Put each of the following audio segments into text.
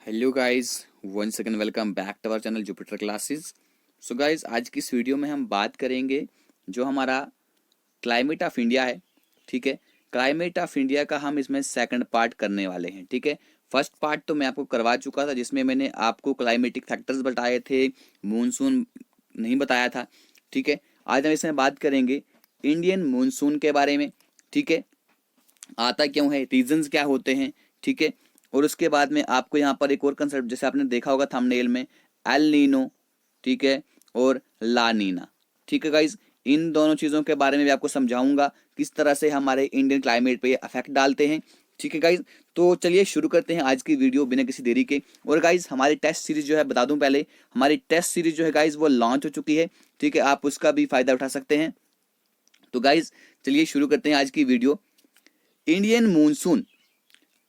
Hello guys, one second, welcome back to our channel Jupiter Classes. So guys, आज की इस video में हम बात करेंगे जो हमारा क्लाइमेट ऑफ इंडिया है। ठीक है, क्लाइमेट ऑफ इंडिया का हम इसमें सेकंड पार्ट करने वाले हैं। ठीक है, फर्स्ट पार्ट तो मैं आपको करवा चुका था जिसमें मैंने आपको क्लाइमेटिक फैक्टर्स बताए थे, मूनसून नहीं बताया था। ठीक है, आज हम इसमें बात करेंगे इंडियन मूनसून के बारे में। ठीक है, आता क्यों है, रीजंस क्या होते हैं। ठीक है, और उसके बाद में आपको यहाँ पर एक और कंसेप्ट, जैसे आपने देखा होगा थंबनेल में, एल नीनो, ठीक है, और ला नीना। ठीक है गाइज, इन दोनों चीज़ों के बारे में भी आपको समझाऊंगा किस तरह से हमारे इंडियन क्लाइमेट पे ये अफेक्ट डालते हैं। ठीक है गाइज, तो चलिए शुरू करते हैं आज की वीडियो बिना किसी देरी के। और गाइज, हमारी टेस्ट सीरीज जो है, बता दूं पहले, हमारी टेस्ट सीरीज जो है गाइज वो लॉन्च हो चुकी है। ठीक है, आप उसका भी फायदा उठा सकते हैं। तो गाइज चलिए शुरू करते हैं आज की वीडियो। इंडियन मूनसून,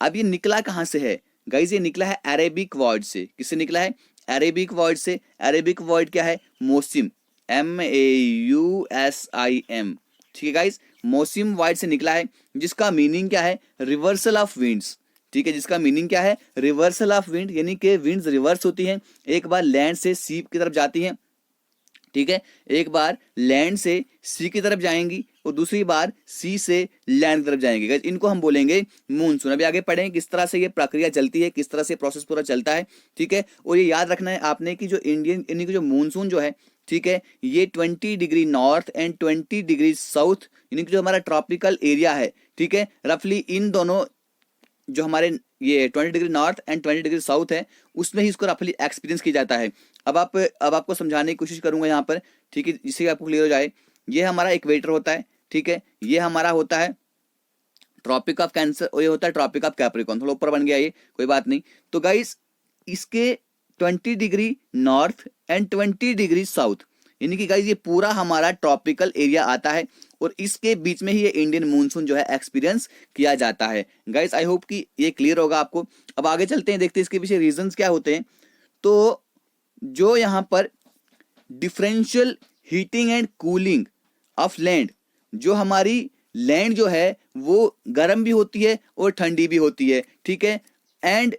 अब ये निकला कहां से है गाइज? ये निकला है अरेबिक वर्ड से। किससे निकला है? अरेबिक वर्ड से। अरेबिक वर्ड क्या है? मौसिम, MAUSIM। ठीक है गाइज, मौसिम वर्ड से निकला है, जिसका मीनिंग क्या है? Reversal of winds. ठीक है, जिसका मीनिंग क्या है? रिवर्सल ऑफ विंड, यानी कि विंड्स रिवर्स होती हैं, एक बार लैंड से सी की तरफ जाती हैं। ठीक है, एक बार लैंड से सी की तरफ जाएंगी और दूसरी बार सी से लैंड की तरफ जाएंगी। गाइस, इनको हम बोलेंगे मूनसून। अभी आगे पढ़ेंगे किस तरह से ये प्रक्रिया चलती है, किस तरह से प्रोसेस पूरा चलता है। ठीक है, और ये याद रखना है आपने कि जो इंडियन यानी कि जो मूनसून जो है, ठीक है, ये 20 degree north and 20 degree south, यानी कि जो हमारा ट्रॉपिकल एरिया है, ठीक है, रफली इन दोनों जो हमारे ये 20 degree north and 20 degree south है, उसमें ही इसको रफली एक्सपीरियंस किया जाता है। अब आपको समझाने की कोशिश करूंगा यहाँ पर, ठीक है, जिससे आपको क्लियर हो जाए। ये हमारा इक्वेटर होता है, ठीक है, ये हमारा होता है ट्रॉपिक ऑफ कैंसर और ये होता है ट्रॉपिक ऑफ कैप्रिकॉर्न। थोड़ा ऊपर बन गया ये, कोई बात नहीं। तो गाइस, इसके 20 degree north and 20 degree south, यानी कि गाइस ये पूरा हमारा ट्रॉपिकल एरिया आता है और इसके बीच में ही ये इंडियन मूनसून जो है एक्सपीरियंस किया जाता है। गाइस, आई होप कि ये क्लियर होगा आपको। अब आगे चलते हैं, देखते हैं इसके पीछे रीजंस क्या होते हैं। तो जो यहाँ पर differential heating and cooling of land, जो हमारी लैंड जो है वो गर्म भी होती है और ठंडी भी होती है। ठीक है, and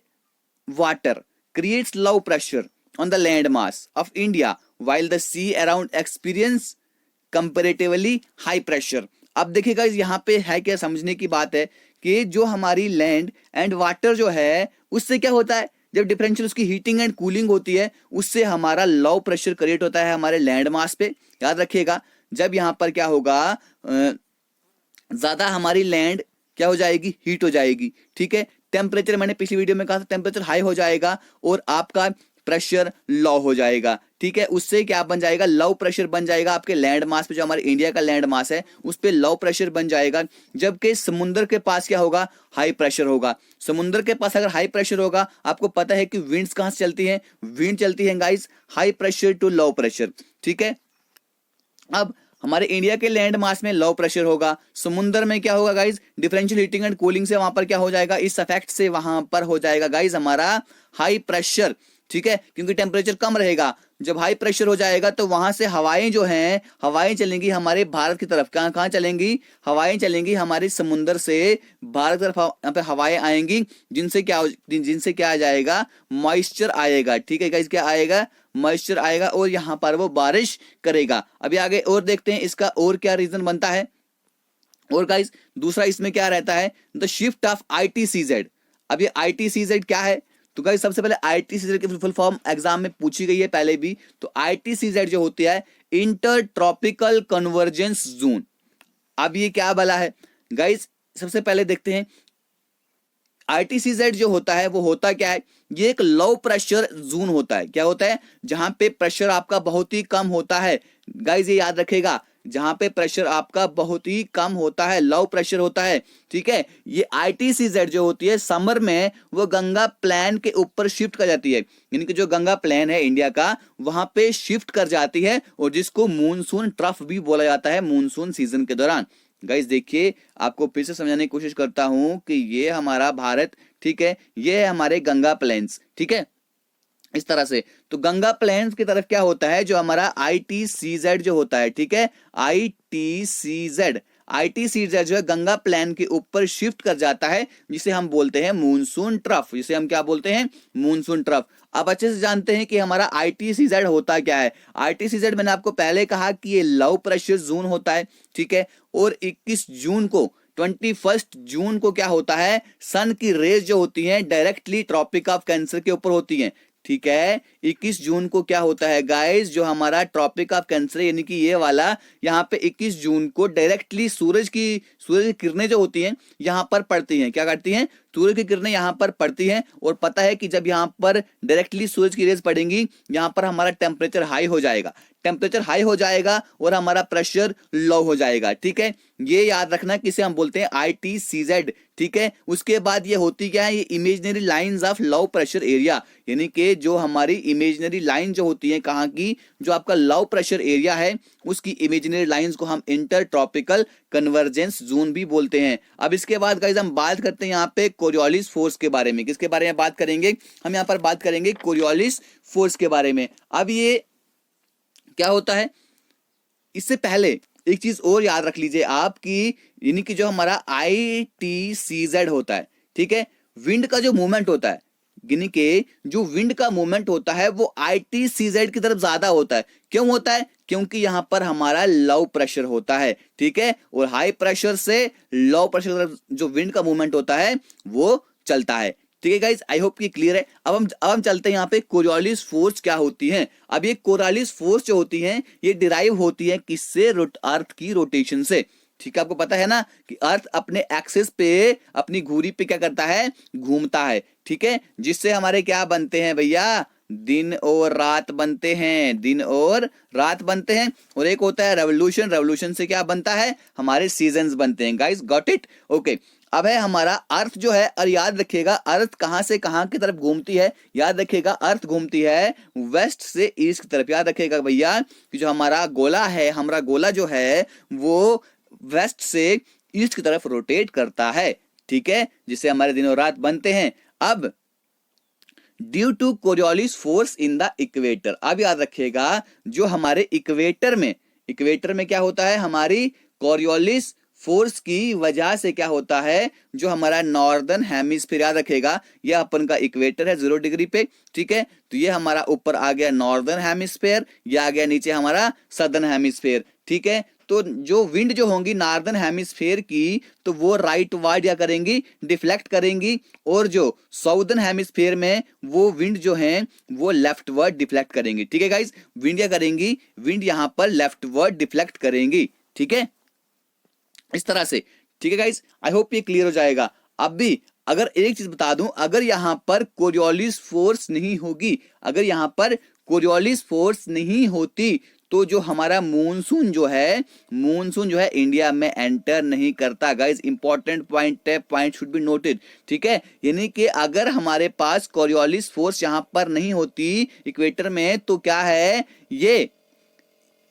water creates low pressure on the land mass of India while the sea around experience comparatively high pressure। अब देखिएगा यहाँ पे है क्या, समझने की बात है कि जो हमारी लैंड एंड वाटर जो है उससे क्या होता है, जब डिफरेंशियल उसकी हीटिंग एंड कूलिंग होती है, उससे हमारा लो प्रेशर क्रिएट होता है हमारे लैंड मास पे। याद रखिएगा, जब यहाँ पर क्या होगा, ज्यादा हमारी लैंड क्या हो जाएगी, हीट हो जाएगी। ठीक है, टेम्परेचर, मैंने पिछली वीडियो में कहा था, टेम्परेचर हाई हो जाएगा और आपका प्रेशर लो हो जाएगा। ठीक है, उससे क्या बन जाएगा, लो प्रेशर बन जाएगा आपके लैंड मास पे, जो हमारे इंडिया का लैंड मास है उस पे लो प्रेशर बन जाएगा। जबकि समुद्र के पास क्या होगा, हाई प्रेशर होगा। समुद्र के पास अगर हाई प्रेशर होगा, आपको पता है कि विंड्स कहां से चलती हैं, विंड चलती है guys high pressure to low pressure. ठीक है, अब हमारे इंडिया के लैंड मास में लो प्रेशर होगा, समुद्र में क्या होगा guys, differential heating and cooling से वहां पर क्या हो जाएगा, इस इफेक्ट से वहां पर हो जाएगा गाइज हमारा हाई प्रेशर। ठीक है, क्योंकि टेम्परेचर कम रहेगा, जब हाई प्रेशर हो जाएगा तो वहां से हवाएं जो हैं, हवाएं चलेंगी हमारे भारत की तरफ। कहां कहां चलेंगी? हवाएं चलेंगी हमारे समुद्र से भारत की तरफ, यहाँ पे हवाएं आएंगी, जिनसे क्या आ जाएगा, मॉइस्चर आएगा। ठीक है गाइज, क्या आएगा, मॉइस्चर आएगा और यहाँ पर वो बारिश करेगा। अभी आगे और देखते हैं इसका और क्या रीजन बनता है। और गाइस, दूसरा इसमें क्या रहता है, द शिफ्ट ऑफ ITCZ। अब ये ITCZ क्या है? तो गाइस, सबसे पहले ITCZ की फुल फॉर्म एग्जाम में पूछी गई है पहले भी। तो ITCZ जो होती है, इंटर ट्रॉपिकल कन्वर्जेंस जोन। अब ये क्या बला है गाइस, सबसे पहले देखते हैं ITCZ जो होता है वो होता क्या है, ये एक लो प्रेशर जोन होता है। क्या होता है? जहां पे प्रेशर आपका बहुत ही कम होता है। गाइस, ये याद रखेगा, जहां पे प्रेशर आपका बहुत ही कम होता है, लो प्रेशर होता है। ठीक है, ये ITCZ जो होती है समर में वो गंगा प्लेन के ऊपर शिफ्ट कर जाती है, यानी कि जो गंगा प्लेन है इंडिया का, वहां पे शिफ्ट कर जाती है और जिसको मूनसून ट्रफ भी बोला जाता है मूनसून सीजन के दौरान। गाइस देखिए, आपको फिर से समझाने की कोशिश करता हूं कि ये हमारा भारत, ठीक है, ये है हमारे गंगा प्लेन्स। ठीक है, इस तरह से तो गंगा प्लेन्स की तरफ क्या होता है, जो हमारा ITCZ जो होता है, ठीक है, ITCZ IT सीजन जो है गंगा प्लेन के ऊपर शिफ्ट कर जाता है, जिसे हम बोलते हैं मूनसून ट्रफ, जिसे हम क्या बोलते हैं, मूनसून ट्रफ। अब अच्छे से जानते हैं कि हमारा ITCZ होता क्या है। ITCZ मैंने आपको पहले कहा कि ये लो प्रेशर जोन होता है, ठीक है। और 21 जून को क्या होता है, सन की रेज जो होती हैं डायरेक्टली ट्रॉपिक ऑफ कैंसर के ऊपर होती हैं, ठीक है। 21 जून को क्या होता है गाइस, जो हमारा ट्रॉपिक ऑफ कैंसर यानी कि ये वाला, यहाँ पे 21 जून को डायरेक्टली सूरज की किरणें जो होती हैं यहाँ पर पड़ती हैं, क्या करती हैं, सूरज की किरणें यहाँ पर पड़ती हैं। और पता है कि जब यहाँ पर डायरेक्टली सूरज की रेज पड़ेंगी, यहाँ पर हमारा टेम्परेचर हाई हो जाएगा, टेम्परेचर हाई हो जाएगा और हमारा प्रेशर लो हो जाएगा, ठीक है। ये याद रखना किसे हम बोलते हैं, ITCZ, ठीक है। उसके बाद ये होती क्या है, ये imaginary lines of low pressure area, यानी कि जो हमारी इमेजिनरी लाइन जो होती है कहाँ की, जो आपका लो प्रेशर एरिया है उसकी इमेजिनरी लाइंस को हम इंटर ट्रॉपिकल कन्वर्जेंस जोन भी बोलते हैं। अब इसके बाद गाइस हम बात करते हैं यहाँ पे कोरियोलिस फोर्स के बारे में। किसके बारे में बात करेंगे, हम यहाँ पर बात करेंगे कोरियोलिस फोर्स के बारे में। अब ये क्या होता है, इससे पहले एक चीज और याद रख लीजिए आपकी, यानी कि जो हमारा ITCZ होता है, ठीक है, विंड का जो मूवमेंट होता है, यानी कि जो विंड का मूवमेंट होता है वो ITCZ की तरफ ज्यादा होता है। क्यों होता है, क्योंकि यहां पर हमारा लो प्रेशर होता है, ठीक है। और हाई प्रेशर से लो प्रेशर की तरफ जो विंड का मूवमेंट होता है वो चलता है, ठीक है गाइस। आई होप कि क्लियर है। अब हम चलते हैं यहाँ पे कोरियोलिस फोर्स क्या होती है। अब ये कोरियोलिस फोर्स जो होती है ये डिराइव होती है किससे, अर्थ की रोटेशन से, ठीक है। आपको पता है ना कि अर्थ अपने एक्सिस पे, अपनी घुरी पे क्या करता है, घूमता है, ठीक है। जिससे हमारे क्या बनते हैं भैया, दिन और रात बनते हैं, दिन और रात बनते हैं। और एक होता है रेवोल्यूशन, रेवोल्यूशन से क्या बनता है, हमारे सीजन्स बनते हैं। Guys got it, okay. अब है हमारा अर्थ जो है, और याद रखिएगा अर्थ कहां से कहां की तरफ घूमती है, याद रखिएगा अर्थ घूमती है वेस्ट से ईस्ट की तरफ। याद रखिएगा भैया कि जो हमारा गोला है, हमारा गोला जो है वो वेस्ट से ईस्ट की तरफ रोटेट करता है, ठीक है, जिससे हमारे दिन और रात बनते हैं। अब due to Coriolis force in the equator, अब याद रखिएगा जो हमारे इक्वेटर में क्या होता है, हमारी कोरियोलिस फोर्स की वजह से क्या होता है, जो हमारा नॉर्दर्न हेमिस्फीयर, याद रखेगा ये अपन का इक्वेटर है 0 डिग्री पे, ठीक है। तो ये हमारा ऊपर आ गया नॉर्दर्न हेमिस्फीयर, ये आ गया नीचे हमारा सदर्न हेमिस्फीयर, ठीक है। तो जो विंड जो होंगी नॉर्दर्न हेमिस्फीयर की, तो वो राइट वर्ड या करेंगी, डिफ्लेक्ट करेंगी। और जो साउदर्न हेमिस्फीयर में वो विंड जो है वो लेफ्ट वर्ड डिफ्लेक्ट करेंगी, ठीक है गाइस। विंड क्या करेंगी, विंड यहां पर लेफ्ट वर्ड डिफ्लेक्ट करेंगी, ठीक है, इस तरह से, ठीक है गाइस। आई होप ये क्लियर हो जाएगा। अब भी अगर एक चीज बता दूं, अगर यहां पर कोरियोलिस फोर्स नहीं होगी, अगर यहां पर कोरियोलिस फोर्स नहीं होती, तो जो हमारा मूनसून जो है इंडिया में एंटर नहीं करता। गाइस इंपॉर्टेंट पॉइंट है, पॉइंट शुड बी नोटेड, ठीक है। यानी कि अगर हमारे पास कोरियोलिस फोर्स यहां पर नहीं होती इक्वेटर में, तो क्या है, ये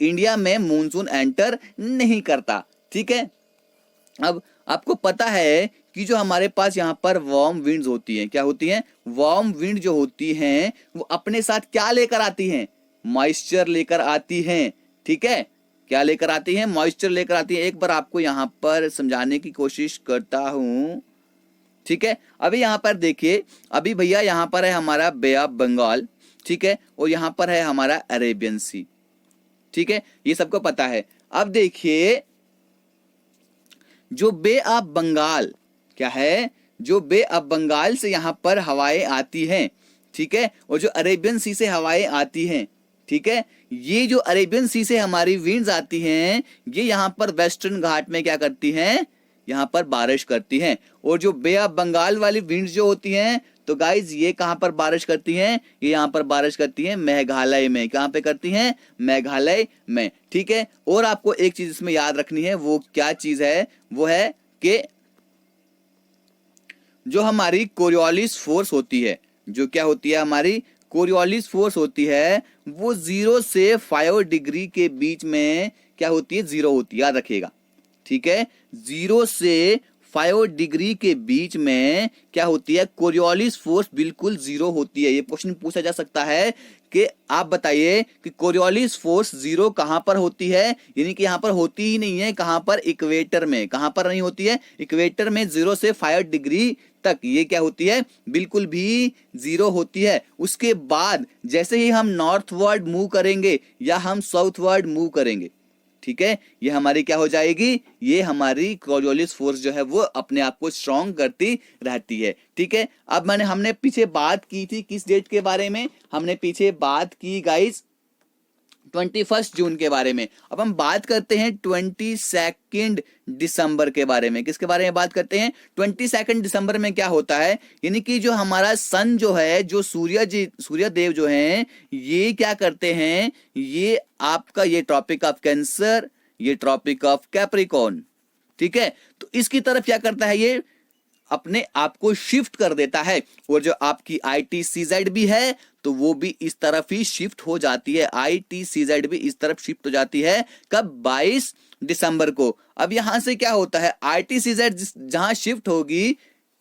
इंडिया में मूनसून एंटर नहीं करता, ठीक है। अब आपको पता है कि जो हमारे पास यहाँ पर वार्म विंड्स होती हैं, क्या होती हैं, वार्म विंड जो होती हैं वो अपने साथ क्या लेकर आती हैं, मॉइस्चर लेकर आती हैं, ठीक है। क्या लेकर आती हैं, मॉइस्चर लेकर आती हैं। एक बार आपको यहाँ पर समझाने की कोशिश करता हूं, ठीक है। अभी यहाँ पर देखिए, अभी भैया यहाँ पर है हमारा बे ऑफ बंगाल, ठीक है, और यहाँ पर है हमारा अरेबियन सी, ठीक है, ये सबको पता है। अब देखिए जो बे ऑफ बंगाल क्या है, जो बे ऑफ बंगाल से यहां पर हवाएं आती हैं, ठीक है, और जो अरेबियन सी से हवाएं आती हैं, ठीक है, ये जो अरेबियन सी से हमारी विंड्स आती हैं, ये यहां पर वेस्टर्न घाट में क्या करती हैं, यहां पर बारिश करती हैं। और जो बे ऑफ बंगाल वाली विंड्स जो होती हैं, तो गाइज ये कहां पर बारिश करती हैं, ये यहां पर बारिश करती हैं मेघालय में। कहां पे करती हैं, मेघालय में, ठीक है। और आपको एक चीज इसमें याद रखनी है, वो क्या चीज है, वो है कि जो हमारी कोरियोलिस फोर्स होती है, जो क्या होती है, हमारी कोरियोलिस फोर्स होती है, वो 0 से 5 डिग्री के बीच में क्या होती है, 0 होती है, याद रखिएगा, ठीक है। 0 से 5 डिग्री के बीच में क्या होती है, कोरियोलिस फोर्स बिल्कुल 0 होती है। ये क्वेश्चन पूछा जा सकता है कि आप बताइए कि कोरियोलिस फोर्स जीरो कहां पर होती है, यानी कि यहां पर होती ही नहीं है। कहां पर? इक्वेटर में। कहां पर नहीं होती है? इक्वेटर में 0 से 5 डिग्री तक ये क्या होती है? बिल्कुल भी जीरो होती है। उसके बाद जैसे ही हम नॉर्थवर्ड मूव करेंगे या हम साउथवर्ड मूव करेंगे, ठीक है, ये हमारी क्या हो जाएगी? ये हमारी कोरियोलिस फोर्स जो है वो अपने आप को स्ट्रॉन्ग करती रहती है। ठीक है, अब हमने पीछे बात की थी किस डेट के बारे में? हमने पीछे बात की गाइस 21 जून के बारे में। अब हम बात करते हैं 22 दिसंबर के बारे में। किसके बारे में बात करते हैं? 22 दिसंबर में क्या होता है, यानी कि जो हमारा सन जो है, जो सूर्य देव जो हैं, ये क्या करते हैं? ये आपका ये ट्रॉपिक ऑफ कैंसर, ये ट्रॉपिक ऑफ कैप्रिकॉर्न, ठीक है, तो इसकी तरफ क्या करता है? ये अपने आप को शिफ्ट कर देता है। और जो आपकी ITCZ भी है तो वो भी इस तरफ ही शिफ्ट हो जाती है। ITCZ भी इस तरफ शिफ्ट हो जाती है। कब? 22 दिसंबर को। अब यहां से क्या होता है? ITCZ जहां शिफ्ट होगी,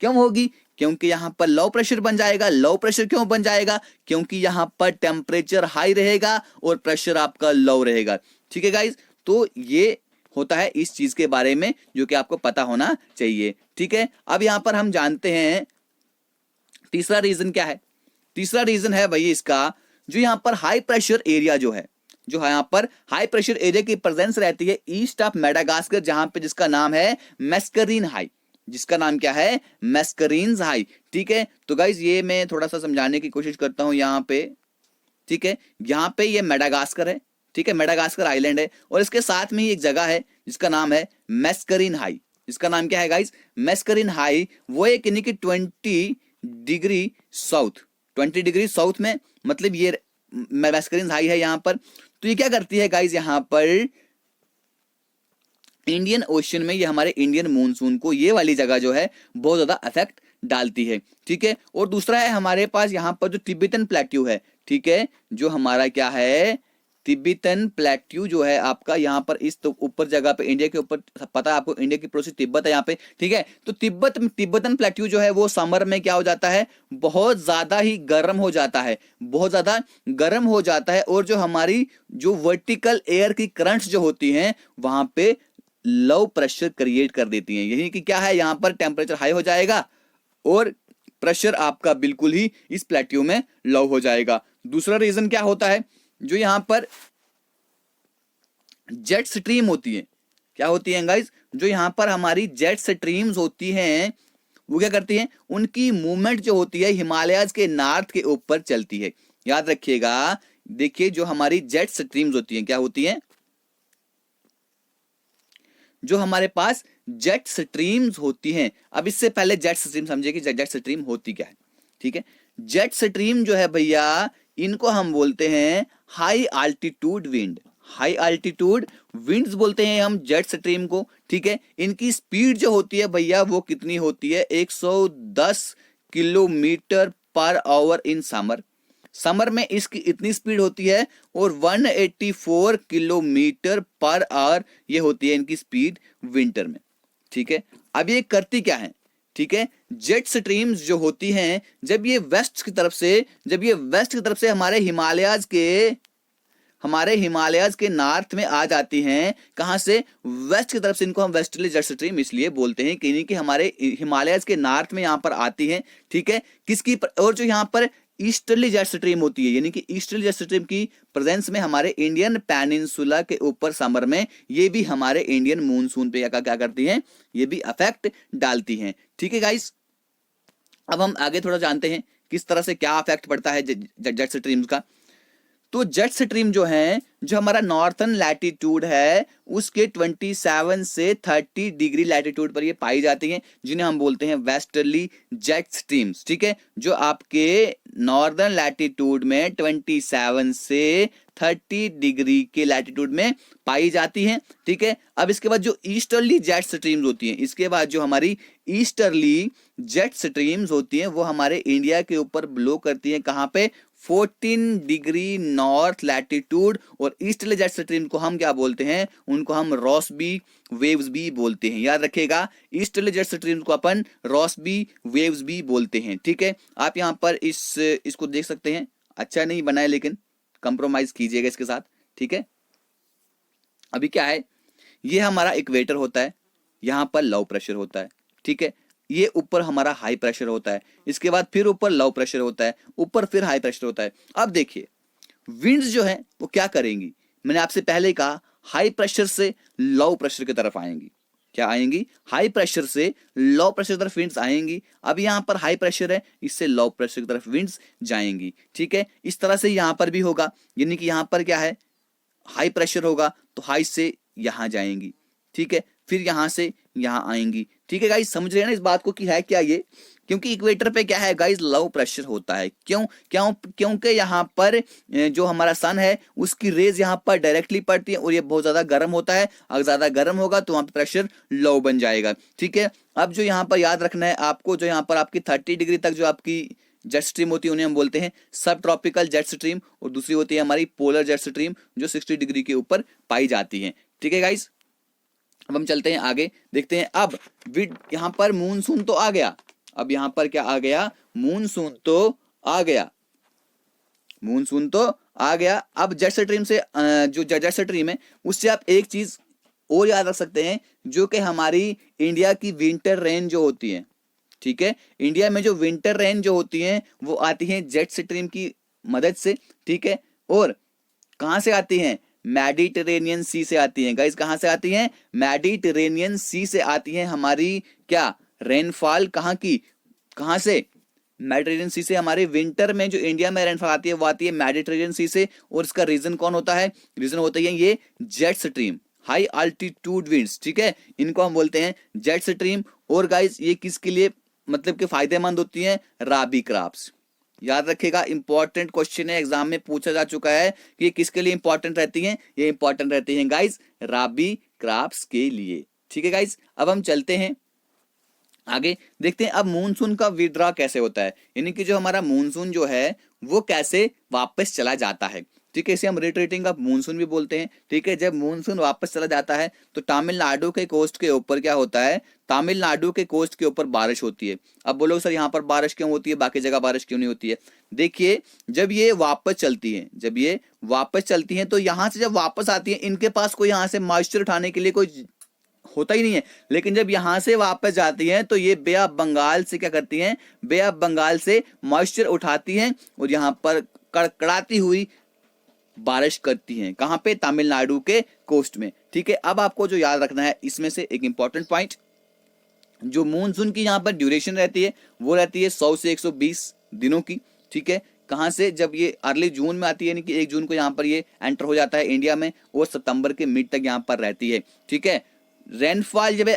क्यों होगी? क्योंकि यहां पर लो प्रेशर बन जाएगा। लो प्रेशर क्यों बन जाएगा? क्योंकि यहां पर टेम्परेचर हाई रहेगा और प्रेशर आपका लो रहेगा। ठीक है गाइज, तो ये होता है इस चीज के बारे में जो कि आपको पता होना चाहिए। ठीक है, अब यहां पर हम जानते हैं तीसरा रीजन क्या है। तीसरा रीजन है भाई इसका, जो यहां पर हाई प्रेशर एरिया जो है, जो है यहां पर हाई प्रेशर एरिया की प्रेजेंस रहती है ईस्ट ऑफ मेडागास्कर, जहां पे जिसका नाम है मैस्करीन हाई। जिसका नाम क्या है? मैस्करीन्स हाई। ठीक है, तो गाइज ये मैं थोड़ा सा समझाने की कोशिश करता हूं यहां पे। ठीक है, यहां पे ये मेडागास्कर है, ठीक है, मेडागास्कर आइलैंड है, और इसके साथ में ही एक जगह है जिसका नाम है मैस्करीन हाई। इसका नाम क्या है गाइस? मैस्करीन हाई। वो एक यानी कि 20 डिग्री साउथ, 20 डिग्री साउथ में, मतलब ये मैस्करीन हाई है यहां पर। तो ये क्या करती है गाइस? यहां पर इंडियन ओशन में ये हमारे इंडियन मॉनसून को, ये वाली जगह जो है, बहुत ज्यादा इफेक्ट डालती है। ठीक है, और दूसरा है हमारे पास यहाँ पर जो तिब्बतन प्लेट्यू है, ठीक है, जो हमारा क्या है, तिब्बतन प्लेट्यू जो है आपका यहाँ पर इस तो ऊपर जगह पे, इंडिया के ऊपर, पता है आपको इंडिया की पड़ोसी तिब्बत है यहाँ पे। ठीक है, तो तिब्बतन प्लेट्यू जो है वो समर में क्या हो जाता है? बहुत ज्यादा ही गर्म हो जाता है, बहुत ज्यादा गर्म हो जाता है। और जो हमारी जो वर्टिकल एयर की करंट्स जो होती हैं वहां पे लो प्रेशर क्रिएट कर देती हैं। यही कि क्या है, यहाँ पर टेम्परेचर हाई हो जाएगा और प्रेशर आपका बिल्कुल ही इस प्लेट्यू में लो हो जाएगा। दूसरा रीजन क्या होता है? जो यहां पर जेट स्ट्रीम होती है, क्या होती है गाइस? जो यहां पर हमारी जेट स्ट्रीम्स होती हैं, वो क्या करती हैं? उनकी मूवमेंट जो होती है हिमालयाज के नॉर्थ के ऊपर चलती है। याद रखिएगा, देखिए जो हमारी जेट स्ट्रीम्स होती हैं, क्या होती हैं? जो हमारे पास जेट स्ट्रीम्स होती हैं। अब इससे पहले जेट स्ट्रीम समझिए कि जेट स्ट्रीम होती क्या है। ठीक है, जेट स्ट्रीम जो है भैया, इनको हम बोलते हैं high altitude wind. High altitude winds बोलते हैं हम जेट स्ट्रीम को। ठीक है, इनकी स्पीड जो होती है भैया वो कितनी होती है? 110 kilometre per hour in summer. Summer में इसकी इतनी स्पीड होती है, और 184 किलोमीटर पर आवर ये होती है इनकी स्पीड विंटर में। ठीक है, अब ये करती क्या है? ठीक है, जेट स्ट्रीम्स जो होती हैं, जब ये वेस्ट की तरफ से हमारे हिमालयाज के नॉर्थ में आ जाती हैं। कहां से? वेस्ट की तरफ से। इनको हम वेस्टर्ली जेट स्ट्रीम इसलिए बोलते हैं कि हमारे हिमालयाज के नॉर्थ में यहां पर आती हैं। ठीक है, किसकी और जो यहां पर ईस्टर्ली जेट स्ट्रीम होती है, यानी कि ईस्टर्ली जेट स्ट्रीम की प्रेजेंस में हमारे इंडियन पेनिनसुला के ऊपर समर में ये भी हमारे इंडियन मॉनसून पे क्या करती हैं? ये भी अफेक्ट डालती हैं। ठीक है गाइस, अब हम आगे थोड़ा जानते हैं किस तरह से क्या अफेक्ट पड़ता है जेट स्ट्रीम्स का। तो जेट स्ट्रीम जो है, जो हमारा नॉर्थर्न लैटिट्यूड है उसके 27 से 30 डिग्री लैटिट्यूड पर ये पाई जाती हैं, जिन्हें हम बोलते हैं वेस्टर्ली जेट स्ट्रीम्स। ठीक है, जो आपके नॉर्दर्न लैटिट्यूड में 27 से 30 डिग्री के लैटिट्यूड में पाई जाती हैं। ठीक है, अब इसके बाद जो ईस्टर्ली जेट स्ट्रीम्स होती हैं, इसके बाद जो हमारी ईस्टर्ली जेट स्ट्रीम्स होती हैं वो हमारे इंडिया के ऊपर ब्लो करती हैं। कहां पे? 14 डिग्री नॉर्थ लैटिट्यूड। और ईस्टर्ली जेट स्ट्रीम को हम क्या बोलते हैं? उनको हम रॉसबी वेव्स भी बोलते हैं। याद रखिएगा, ईस्टर्ली जेट स्ट्रीम को अपन रॉसबी वेव्स भी बोलते हैं। ठीक है, आप यहां पर इसको देख सकते हैं, अच्छा नहीं बना है, लेकिन कंप्रोमाइज कीजिएगा इसके साथ, ठीक है। अभी क्या है, ये हमारा इक्वेटर होता है, यहाँ पर लो प्रेशर होता है, ठीक है। ये ऊपर हमारा हाई प्रेशर होता है, इसके बाद फिर ऊपर लो प्रेशर होता है, ऊपर फिर हाई प्रेशर होता है। अब देखिए विंड्स जो है वो क्या करेंगी, मैंने आपसे पहले ही कहा हाई प्रेशर से लो प्रेशर की तरफ आएंगी। क्या आएंगी, हाई प्रेशर से लो प्रेशर की तरफ विंड्स आएंगी। अब यहाँ पर हाई प्रेशर है, इससे लो प्रेशर की तरफ विंड्स जाएंगी, ठीक है। इस तरह से यहाँ पर भी होगा, यानी कि यहाँ पर क्या है, हाई प्रेशर होगा तो हाई से यहां जाएंगी, ठीक है, फिर यहां से यहां आएंगी, ठीक है गाइस। समझ रहे हैं ना इस बात को कि है क्या ये, क्योंकि इक्वेटर पे क्या है गाइस, लो प्रेशर होता है। क्यों क्यों क्योंकि यहाँ पर जो हमारा सन है उसकी रेज यहाँ पर डायरेक्टली पड़ती है और ये बहुत ज्यादा गर्म होता है। अगर ज्यादा गर्म होगा तो वहां पर प्रेशर लो बन जाएगा, ठीक है। अब जो यहाँ पर याद रखना है आपको, जो यहाँ पर आपकी 30 डिग्री तक जो आपकी जेट स्ट्रीम होती है उन्हें हम बोलते हैं सब ट्रॉपिकल जेट स्ट्रीम, और दूसरी होती है हमारी पोलर जेट स्ट्रीम जो 60 डिग्री के ऊपर पाई जाती है, ठीक है गाइस। अब हम चलते हैं आगे, देखते हैं। अब यहाँ पर मूनसून तो आ गया, अब यहाँ पर क्या आ गया, मूनसून तो आ गया, मूनसून तो आ गया। अब जेट स्ट्रीम से जो जेट स्ट्रीम है उससे आप एक चीज और याद रख सकते हैं, जो कि हमारी इंडिया की विंटर रेन जो होती है, ठीक है, इंडिया में जो विंटर रेन जो होती है वो आती है जेट स्ट्रीम की मदद से, ठीक है। और कहां से आती है, मेडिटेरेनियन सी से आती है गाइस। कहां से आती है, मेडिटेरेनियन सी से आती है हमारी क्या रेनफॉल, कहां की, कहां से, मेडिटेरेनियन सी से। हमारे विंटर में जो इंडिया में रेनफॉल आती है वो आती है मेडिटेरेनियन सी से, और इसका रीजन कौन होता है, रीजन होता है ये jet stream, high altitude winds, ठीक है, इनको हम बोलते हैं जेट स्ट्रीम। और गाइस ये किसके लिए मतलब कि फायदेमंद होती हैं, राबी क्रॉप्स। याद रखिएगा, इंपॉर्टेंट क्वेश्चन है, एग्जाम में पूछा जा चुका है कि ये किसके लिए इंपॉर्टेंट रहती हैं, ये इंपॉर्टेंट रहती हैं गाइस राबी क्रॉप्स के लिए, ठीक है गाइस। अब हम चलते हैं आगे, देखते हैं अब मूनसून का विड्रॉ कैसे होता है, यानी कि जो हमारा मूनसून जो है वो कैसे वापस चला जाता है, ठीक है। इसे हम रिट्रीटिंग ऑफ मूनसून भी बोलते हैं, ठीक है। जब मूनसून वापस चला जाता है तो तमिलनाडु के कोस्ट के ऊपर क्या होता है, तमिलनाडु के कोस्ट के ऊपर बारिश होती है। अब बोलो सर यहाँ पर बारिश क्यों होती है, बाकी जगह बारिश क्यों नहीं होती है। देखिए जब ये वापस चलती है, जब ये वापस चलती है तो यहाँ से जब वापस आती है इनके पास कोई यहाँ से मॉइस्चर उठाने के लिए कोई होता ही नहीं है, लेकिन जब यहां से वापस जाती हैं तो ये बे ऑफ बंगाल से क्या करती हैं, बे ऑफ बंगाल से मॉइस्चर उठाती हैं और यहाँ पर कड़कड़ाती हुई बारिश करती हैं, कहां पे, तमिलनाडु के कोस्ट में, ठीक है। अब आपको जो याद रखना है इसमें से एक इंपॉर्टेंट पॉइंट, जो मूनसून की यहाँ पर ड्यूरेशन रहती है वो रहती है 100 से 120 दिनों की, ठीक है। कहां से, जब ये अर्ली जून में आती है, यानी कि 1 जून को यहाँ पर ये एंटर हो जाता है इंडिया में, और सितंबर के मिड तक यहाँ पर रहती है, ठीक है। रेनफॉल जब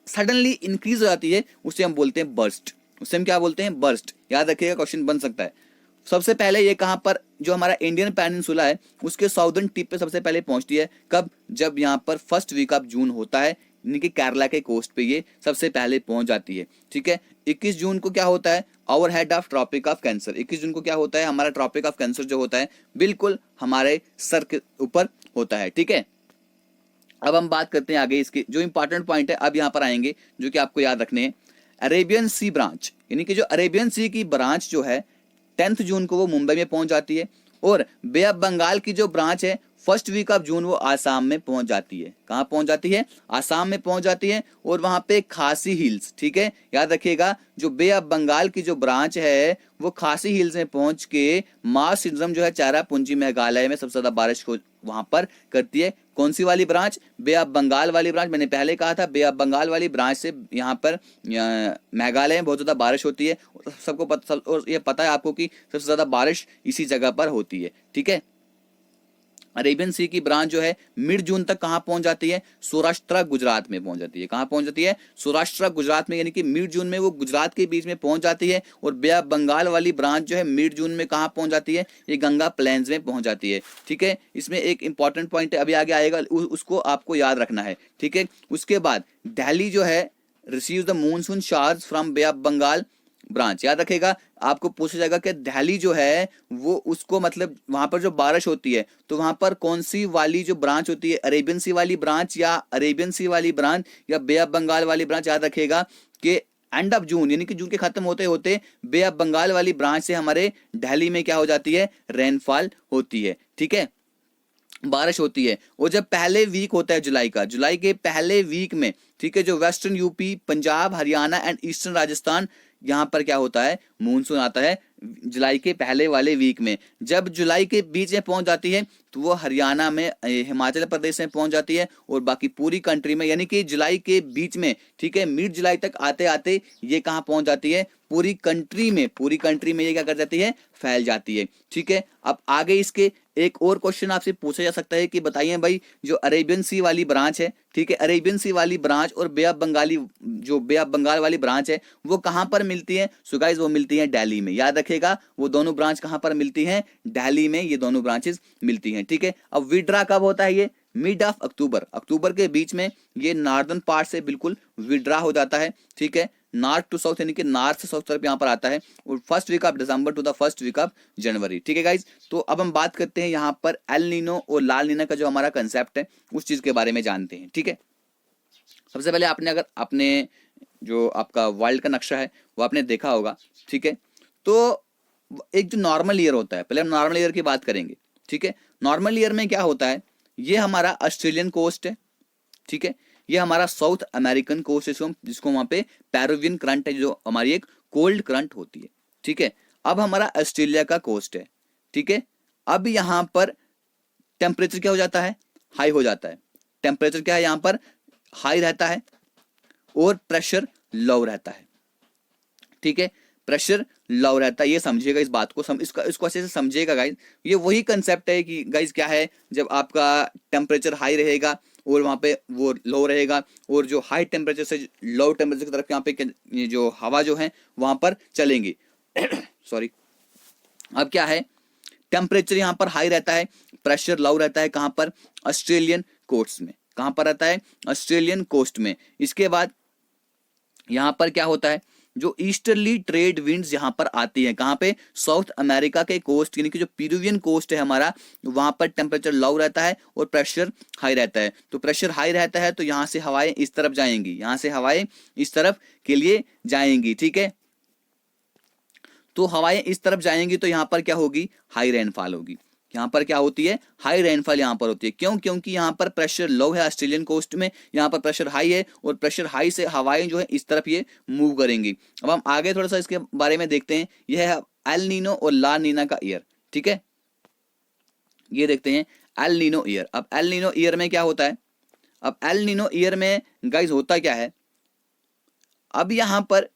सडनली इंक्रीज हो जाती है उसे हम बोलते हैं बर्स्ट, उसे हम क्या बोलते हैं, बर्स्ट। याद रखिएगा, क्वेश्चन बन सकता है। सबसे पहले ये कहां पर, जो हमारा इंडियन पेनिनसुला है उसके साउदर्न टिप पे सबसे पहले पहुंचती है, कब, जब यहाँ पर फर्स्ट वीक ऑफ जून होता है, यानी कि केरला के कोस्ट पे ये सबसे पहले पहुंच जाती है, ठीक है। 21 जून को क्या होता है, overhead of tropic of Cancer, 21 जून को क्या होता है, हमारा ट्रॉपिक ऑफ कैंसर जो होता है बिल्कुल हमारे सर के ऊपर होता है, ठीक है। अब हम बात करते हैं आगे इसके जो इंपॉर्टेंट पॉइंट है, अब यहाँ पर आएंगे जो कि आपको याद रखने हैं। अरेबियन सी ब्रांच, यानी कि जो अरेबियन सी की ब्रांच जो है 10 जून को वो मुंबई में पहुंच जाती है, और बे ऑफ बंगाल की जो ब्रांच है फर्स्ट वीक ऑफ जून वो आसाम में पहुंच जाती है। कहां पहुंच जाती है, आसाम में पहुंच जाती है, और वहां पे खासी हिल्स, ठीक है। याद रखिएगा, जो बे ऑफ बंगाल की जो ब्रांच है वो खासी हिल्स में पहुंच के मार्स सिंड्रोम जो है चेरापूंजी मेघालय में सबसे ज्यादा बारिश को वहां पर करती है। कौन सी वाली ब्रांच, बे ऑफ बंगाल वाली ब्रांच, मैंने पहले कहा था बे ऑफ बंगाल वाली ब्रांच से यहाँ पर मेघालय में बहुत ज्यादा बारिश होती है, सबको पता, और ये पता है आपको कि सबसे ज्यादा बारिश इसी जगह पर होती है, ठीक है। अरेबियन सी की ब्रांच जो है मिड जून तक कहां पहुंच जाती है, सौराष्ट्र गुजरात में पहुंच जाती है। कहां पहुंच जाती है, सौराष्ट्र गुजरात में, यानी कि मिड जून में वो गुजरात के बीच में पहुंच जाती है। और बे ऑफ बंगाल वाली ब्रांच जो है मिड जून में कहां पहुंच जाती है, ये गंगा प्लेन्स में पहुंच जाती है, ठीक है। इसमें एक इंपॉर्टेंट पॉइंट है, अभी आगे आएगा, उसको आपको याद रखना है, ठीक है। उसके बाद दिल्ली जो है receive the monsoon showers from Bay of Bengal branch. याद रखेगा, आपको पूछा जाएगा कि दिल्ली जो है वो उसको मतलब वहां पर जो बारिश होती है तो वहां पर कौन सी वाली जो ब्रांच होती है, अरेबियन सी वाली ब्रांच या अरेबियन सी वाली ब्रांच या बे ऑफ बंगाल वाली ब्रांच। याद रखेगा कि एंड ऑफ जून यानी कि जून के खत्म होते होते बे ऑफ बंगाल वाली ब्रांच से हमारे दिल्ली में क्या हो जाती है, रेनफॉल होती है, ठीक है, बारिश होती है। और जब पहले वीक होता है जुलाई का, जुलाई के पहले वीक में, ठीक है, जो western UP, Punjab, Haryana and eastern Rajasthan, यहाँ पर क्या होता है, मानसून आता है जुलाई के पहले वाले वीक में। जब जुलाई के बीच में पहुंच जाती है तो वो हरियाणा में, हिमाचल प्रदेश में पहुंच जाती है और बाकी पूरी कंट्री में, यानी कि जुलाई के बीच में, ठीक है, मिड जुलाई तक आते आते ये कहाँ पहुंच जाती है, पूरी कंट्री में, पूरी कंट्री में ये क्या कर जाती है, फैल जाती है, ठीक है। अब आगे इसके एक और क्वेश्चन आपसे पूछा जा सकता है कि बताइए भाई, जो अरेबियन सी वाली ब्रांच है, ठीक है, अरेबियन सी वाली ब्रांच और बे ऑफ बंगाली, जो बे ऑफ बंगाल वाली ब्रांच है, वो कहां पर मिलती है? सो गाइस वो मिलती है दिल्ली में। याद रखेगा, वो दोनों ब्रांच कहां पर मिलती हैं? दिल्ली में ये दोनों ब्रांचेस मिलती हैं, ठीक है। अब विड्रा कब होता है? ये मिड ऑफ अक्टूबर, अक्टूबर के बीच में ये नॉर्दर्न पार्ट से बिल्कुल विड्रा हो जाता है, ठीक है, नॉर्थ टू साउथ, यानी कि नॉर्थ से साउथ तरफ यहाँ पर आता है, और first week of December to the first week of January, ठीक है गाइज। तो अब हम बात करते हैं यहाँ पर एल नीनो और लाल नीना का जो हमारा कंसेप्ट है, उस चीज के बारे में जानते हैं, ठीक है। सबसे पहले आपने अगर अपने जो आपका वर्ल्ड का नक्शा है वो आपने देखा होगा, ठीक है, तो एक जो नॉर्मल ईयर होता है, पहले हम नॉर्मल ईयर की बात करेंगे, ठीक है। नॉर्मल ईयर में क्या होता है, ये हमारा ऑस्ट्रेलियन कोस्ट है, ठीक है, ये हमारा साउथ अमेरिकन कोस्ट है, जिसको वहां पे पेरुवियन करंट है, जो हमारी एक कोल्ड करंट होती है, ठीक है। अब हमारा ऑस्ट्रेलिया का कोस्ट है, ठीक है। अब यहां पर टेम्परेचर क्या हो जाता है? हाई हो जाता है। टेम्परेचर क्या है यहाँ पर? हाई रहता है और प्रेशर लो रहता है, ठीक है, प्रेशर लो रहता है। ये समझिएगा इस बात को, इसको अच्छे से समझिएगा गाइज। ये वही कंसेप्ट है कि गाइज क्या है, जब आपका टेम्परेचर हाई रहेगा और वहां पे वो लो रहेगा, और जो हाई टेम्परेचर से लो टेम्परेचर की तरफ यहाँ पे जो हवा जो है वहां पर चलेंगी सॉरी। अब क्या है, टेम्परेचर यहाँ पर हाई रहता है, प्रेशर लो रहता है, कहां पर? ऑस्ट्रेलियन कोस्ट में। कहां पर रहता है? ऑस्ट्रेलियन कोस्ट में। इसके बाद यहां पर क्या होता है, जो ईस्टर्ली ट्रेड विंड्स यहां पर आती हैं, कहां पे? साउथ अमेरिका के कोस्ट, यानी कि जो पेरुवियन कोस्ट है हमारा, वहां पर टेम्परेचर लो रहता है और प्रेशर हाई रहता है। तो प्रेशर हाई रहता है तो यहां से हवाएं इस तरफ जाएंगी, यहां से हवाएं इस तरफ के लिए जाएंगी, ठीक है। तो हवाएं इस तरफ जाएंगी तो यहां पर क्या होगी? हाई रेनफॉल होगी। यहाँ पर क्या होती है? हाई रेनफॉल यहाँ पर होती है। क्यों? क्योंकि यहाँ पर प्रेशर लो है ऑस्ट्रेलियन कोस्ट में, यहाँ पर प्रेशर हाई है, और प्रेशर हाई से हवाएं जो है इस तरफ ये मूव करेंगी। अब हम आगे थोड़ा सा इसके बारे में देखते हैं। यह है एल नीनो और ला नीना का ईयर, ठीक है। ये देखते हैं एल नीनो ईयर। अब एल नीनो ईयर में क्या होता है? अब एल नीनो ईयर में गाइज होता क्या है, अब यहाँ पर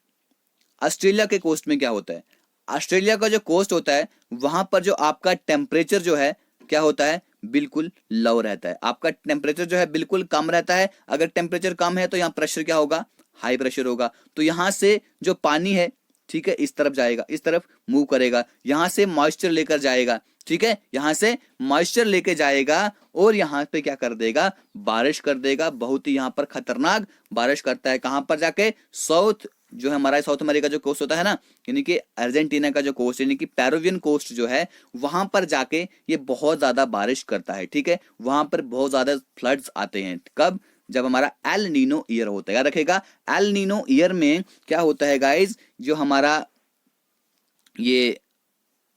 ऑस्ट्रेलिया के कोस्ट में क्या होता है, ऑस्ट्रेलिया का जो कोस्ट होता है वहां पर जो आपका टेम्परेचर जो है क्या होता है? बिल्कुल लो रहता है। आपका टेम्परेचर जो है बिल्कुल कम रहता है। अगर टेम्परेचर कम है तो यहाँ प्रेशर क्या होगा? हाई प्रेशर होगा। तो यहाँ से जो पानी है, ठीक है, इस तरफ जाएगा, इस तरफ मूव करेगा, यहाँ से मॉइस्चर लेकर जाएगा, ठीक है, यहाँ से मॉइस्चर लेके जाएगा और यहाँ पे क्या कर देगा? बारिश कर देगा। बहुत ही यहाँ पर खतरनाक बारिश करता है। कहां पर जाके? साउथ, जो है हमारा साउथ अमेरिका जो कोस्ट होता है ना, यानी कि अर्जेंटीना का जो कोस्ट, यानी कि पेरुवियन कोस्ट जो है, वहां पर जाके ये बहुत ज्यादा बारिश करता है, ठीक है। वहां पर बहुत ज्यादा फ्लड्स आते हैं। कब? जब हमारा एल नीनो ईयर होता है। याद रखेगा, एल नीनो ईयर में क्या होता है गाइज, जो हमारा ये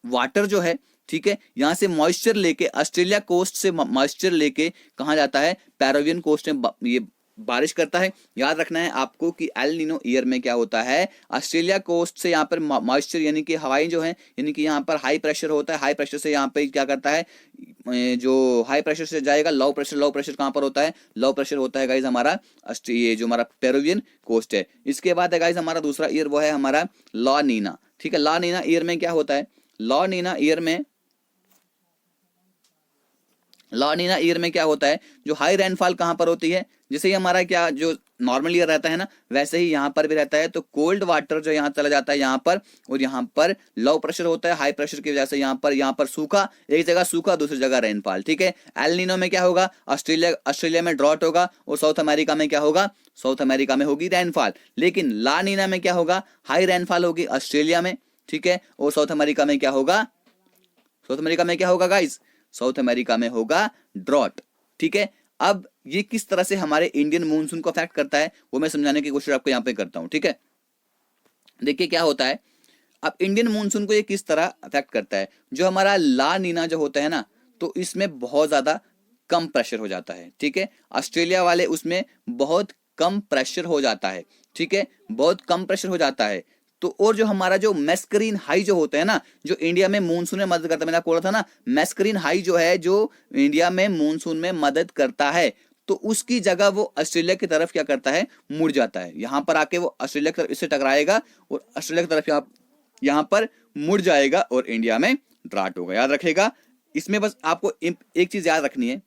वाटर जो है, ठीक है, यहां से मॉइस्चर लेके, ऑस्ट्रेलिया कोस्ट से मॉइस्चर लेके कहां जाता है? पेरुवियन कोस्ट में ये बारिश करता है। याद रखना है आपको कि एल नीनो ईयर में क्या होता है, ऑस्ट्रेलिया कोस्ट से यहाँ पर मॉइस्चर, यानी कि हवाएं जो हैं, यानी कि यहाँ पर हाई प्रेशर होता है, हाई प्रेशर से यहाँ पे क्या करता है, जो हाई प्रेशर से जाएगा लो प्रेशर। लो प्रेशर कहाँ पर होता है? लो प्रेशर होता है गाइज हमारा ये जो हमारा पेरुवियन कोस्ट है। इसके बाद है गाइज हमारा दूसरा ईयर, वो है हमारा ला नीना, ठीक है। ला नीना ईयर में क्या होता है? ला नीना ईयर में, ला नीना ईयर में क्या होता है, जो हाई रेनफॉल कहां पर होती है, जैसे ही हमारा क्या जो नॉर्मल ईयर रहता है ना, वैसे ही यहाँ पर भी रहता है। तो कोल्ड वाटर जो यहाँ चला जाता है यहाँ पर, और यहाँ पर लो प्रेशर होता है, हाई प्रेशर की वजह से यहाँ पर सूखा, एक जगह सूखा, दूसरी जगह रेनफॉल, ठीक है। एल नीनो में क्या होगा? ऑस्ट्रेलिया में ड्रॉट होगा, और साउथ अमेरिका में क्या होगा? साउथ अमेरिका में होगी रेनफॉल। लेकिन ला नीना में क्या होगा? हाई रेनफॉल होगी ऑस्ट्रेलिया में, ठीक है, और साउथ अमेरिका में क्या होगा? साउथ अमेरिका में क्या होगा गाइज? साउथ अमेरिका में होगा ड्रॉट, ठीक है। अब ये किस तरह से हमारे इंडियन मॉनसून को अफेक्ट करता है वो मैं समझाने की कोशिश आपको यहाँ पे करता हूँ, ठीक है। देखिए क्या होता है, अब इंडियन मानसून को ये किस तरह अफेक्ट करता है। जो हमारा ला नीना जो होता है ना, तो इसमें बहुत ज्यादा कम प्रेशर हो जाता है, ठीक है। ऑस्ट्रेलिया वाले उसमें बहुत कम प्रेशर हो जाता है, ठीक है, बहुत कम प्रेशर हो जाता है। तो और जो हमारा जो मैस्करीन हाई जो होता है ना, जो इंडिया में मानसून में मदद करता है, मैंने आपको बोला था ना, मैस्करीन हाई जो है जो इंडिया में मानसून में मदद करता है, तो उसकी जगह वो ऑस्ट्रेलिया की तरफ क्या करता है, मुड़ जाता है। यहां पर आके वो ऑस्ट्रेलिया की तरफ इससे टकराएगा और ऑस्ट्रेलिया की तरफ यहाँ पर मुड़ जाएगा और इंडिया में ड्राट होगा। याद रखेगा, इसमें बस आपको एक चीज याद रखनी है,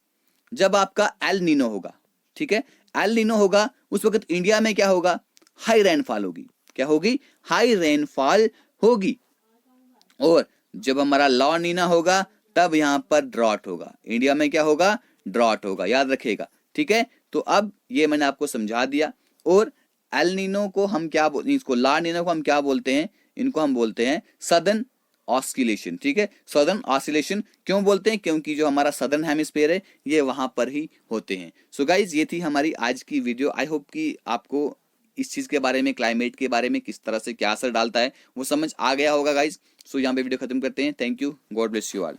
जब आपका एल नीनो होगा, ठीक है, एल नीनो होगा, उस वक्त इंडिया में क्या होगा, हाई रेनफॉल होगी। क्या होगी, हाई रेनफॉल होगी। और जब हमारा ला नीना होगा तब यहां पर ड्रॉट होगा, इंडिया में क्या होगा, ड्रॉट होगा। याद रखेगा, ठीक है। तो अब ये मैंने आपको समझा दिया। और एल नीनो को हम क्या बोलते हैं, इसको ला नीनो को हम क्या बोलते हैं, इनको हम बोलते हैं सदर्न ऑस्किलेशन, ठीक है। सदर्न ऑस्किलेशन क्यों बोलते हैं, क्योंकि जो हमारा सदर्न हेमिस्फीयर है ये वहां पर ही होते हैं। सो गाइज, ये थी हमारी आज की वीडियो। आई होप कि आपको इस चीज के बारे में, क्लाइमेट के बारे में किस तरह से क्या असर डालता है वो समझ आ गया होगा गाइज। सो यहाँ पे वीडियो खत्म करते हैं। Thank you, God bless you all.